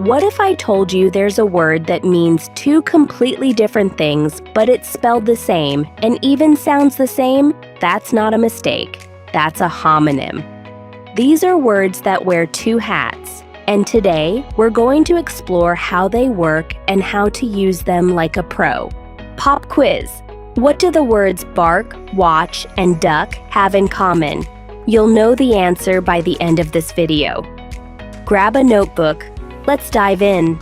What if I told you there's a word that means two completely different things, but it's spelled the same and even sounds the same? That's not a mistake. That's a homonym. These are words that wear two hats, and today we're going to explore how they work and how to use them like a pro. Pop quiz. What do the words bark, watch, and duck have in common? You'll know the answer by the end of this video. Grab a notebook. Let's dive in.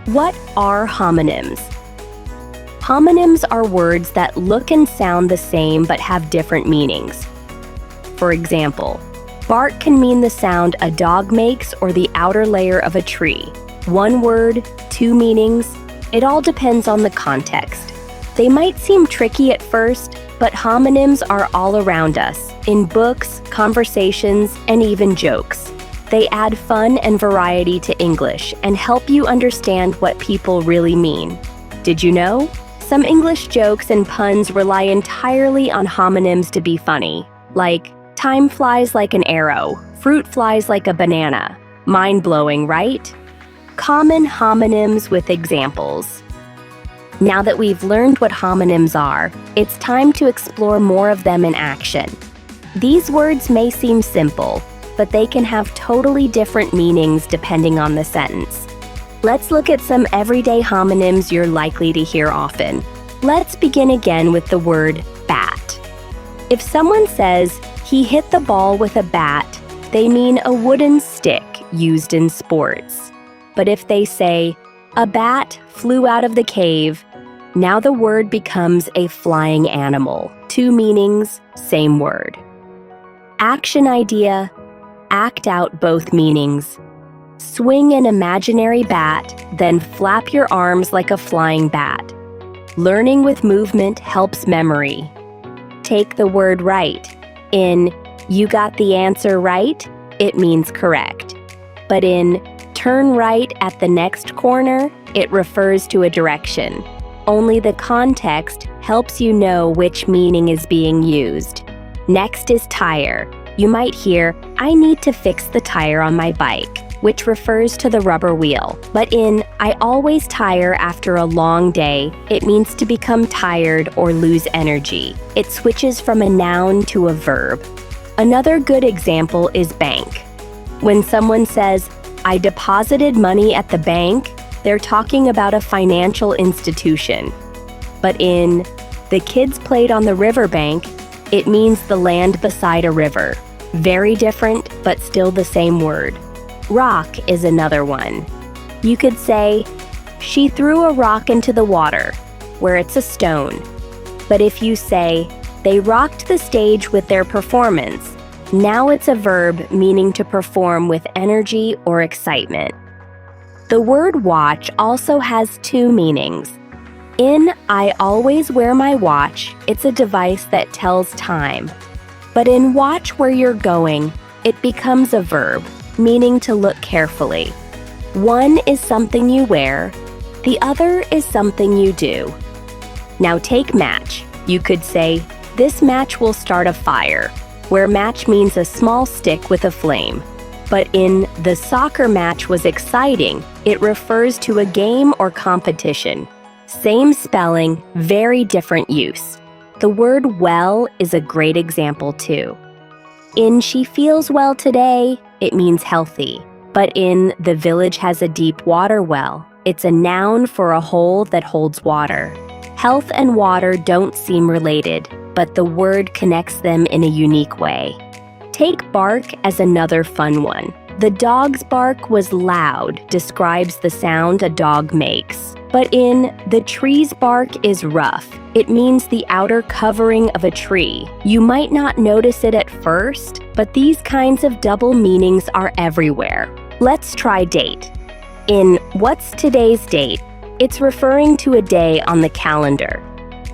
What are homonyms? Homonyms are words that look and sound the same but have different meanings. For example, bark can mean the sound a dog makes or the outer layer of a tree. One word, two meanings. It all depends on the context. They might seem tricky at first, but homonyms are all around us, in books, conversations, and even jokes. They add fun and variety to English and help you understand what people really mean. Did you know? Some English jokes and puns rely entirely on homonyms to be funny, like time flies like an arrow, fruit flies like a banana. Mind-blowing, right? Common homonyms with examples. Now that we've learned what homonyms are, it's time to explore more of them in action. These words may seem simple, but they can have totally different meanings depending on the sentence. Let's look at some everyday homonyms you're likely to hear often. Let's begin again with the word bat. If someone says, "He hit the ball with a bat," they mean a wooden stick used in sports. But if they say, "A bat flew out of the cave," now the word becomes a flying animal. Two meanings, same word. Action idea. Act out both meanings. Swing an imaginary bat, then flap your arms like a flying bat. Learning with movement helps memory. Take the word right. In "you got the answer right," it means correct. But in "turn right at the next corner," it refers to a direction. Only the context helps you know which meaning is being used. Next is tire. You might hear, "I need to fix the tire on my bike," which refers to the rubber wheel. But in "I always tire after a long day," it means to become tired or lose energy. It switches from a noun to a verb. Another good example is bank. When someone says, "I deposited money at the bank," they're talking about a financial institution. But in "the kids played on the riverbank," it means the land beside a river. Very different, but still the same word. Rock is another one. You could say, "She threw a rock into the water," where it's a stone. But if you say, "They rocked the stage with their performance," now it's a verb meaning to perform with energy or excitement. The word watch also has two meanings. In "I always wear my watch," it's a device that tells time. But in "watch where you're going," it becomes a verb, meaning to look carefully. One is something you wear, the other is something you do. Now take match. You could say, "This match will start a fire," where match means a small stick with a flame. But in "the soccer match was exciting," it refers to a game or competition. Same spelling, very different use. The word well is a great example too. In "she feels well today," it means healthy. But in "the village has a deep water well," it's a noun for a hole that holds water. Health and water don't seem related, but the word connects them in a unique way. Take bark as another fun one. The dog's bark was loud describes the sound a dog makes. But in "the tree's bark is rough," it means the outer covering of a tree. You might not notice it at first, but these kinds of double meanings are everywhere. Let's try date. In "what's today's date," it's referring to a day on the calendar.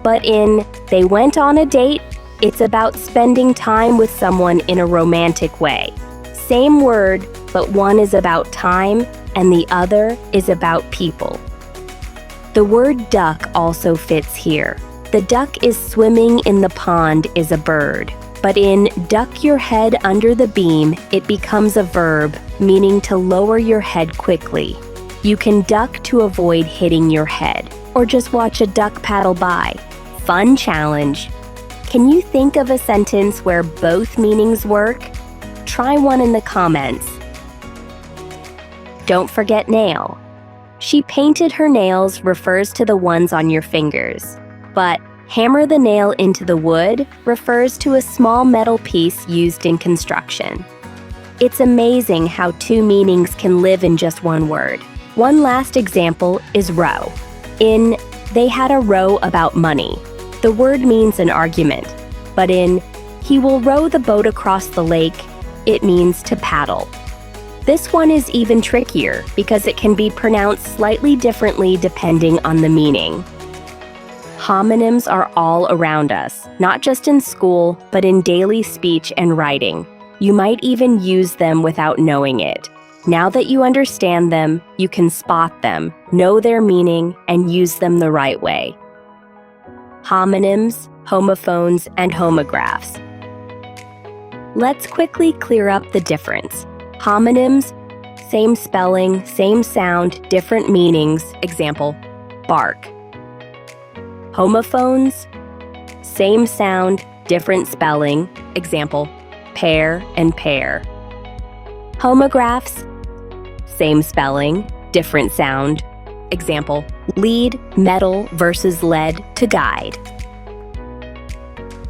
But in "they went on a date," it's about spending time with someone in a romantic way. Same word, but one is about time and the other is about people. The word duck also fits here. The duck is swimming in the pond is a bird. But in "duck your head under the beam," it becomes a verb, meaning to lower your head quickly. You can duck to avoid hitting your head, or just watch a duck paddle by. Fun challenge! Can you think of a sentence where both meanings work? Try one in the comments. Don't forget nail. She painted her nails refers to the ones on your fingers, but hammer the nail into the wood refers to a small metal piece used in construction. It's amazing how two meanings can live in just one word. One last example is row. In "They had a row about money," the word means an argument, but in "He will row the boat across the lake," it means to paddle. This one is even trickier because it can be pronounced slightly differently depending on the meaning. Homonyms are all around us, not just in school, but in daily speech and writing. You might even use them without knowing it. Now that you understand them, you can spot them, know their meaning, and use them the right way. Homonyms, homophones, and homographs. Let's quickly clear up the difference. Homonyms, same spelling, same sound, different meanings. Example, bark. Homophones, same sound, different spelling. Example, pear and pear. Homographs, same spelling, different sound. Example, lead, metal versus lead to guide.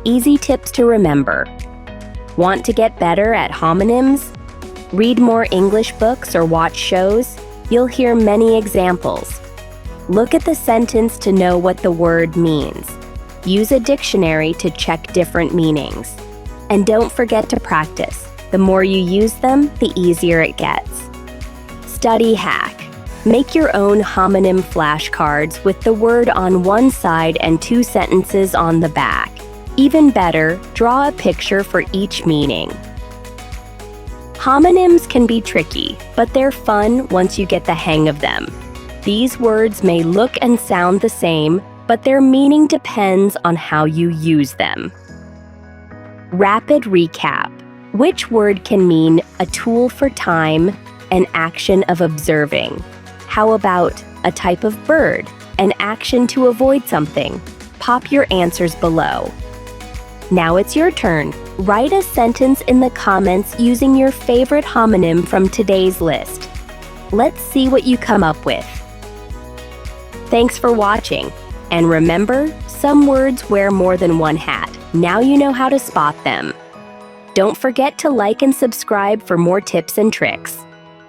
Easy tips to remember. Want to get better at homonyms? Read more English books or watch shows? You'll hear many examples. Look at the sentence to know what the word means. Use a dictionary to check different meanings. And don't forget to practice. The more you use them, the easier it gets. Study hack. Make your own homonym flashcards with the word on one side and 2 sentences on the back. Even better, draw a picture for each meaning. Homonyms can be tricky, but they're fun once you get the hang of them. These words may look and sound the same, but their meaning depends on how you use them. Rapid recap. Which word can mean a tool for time, an action of observing? How about a type of bird, an action to avoid something? Pop your answers below. Now it's your turn. Write a sentence in the comments using your favorite homonym from today's list. Let's see what you come up with. Thanks for watching. And remember, some words wear more than one hat. Now you know how to spot them. Don't forget to like and subscribe for more tips and tricks.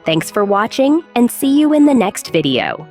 Thanks for watching, and see you in the next video.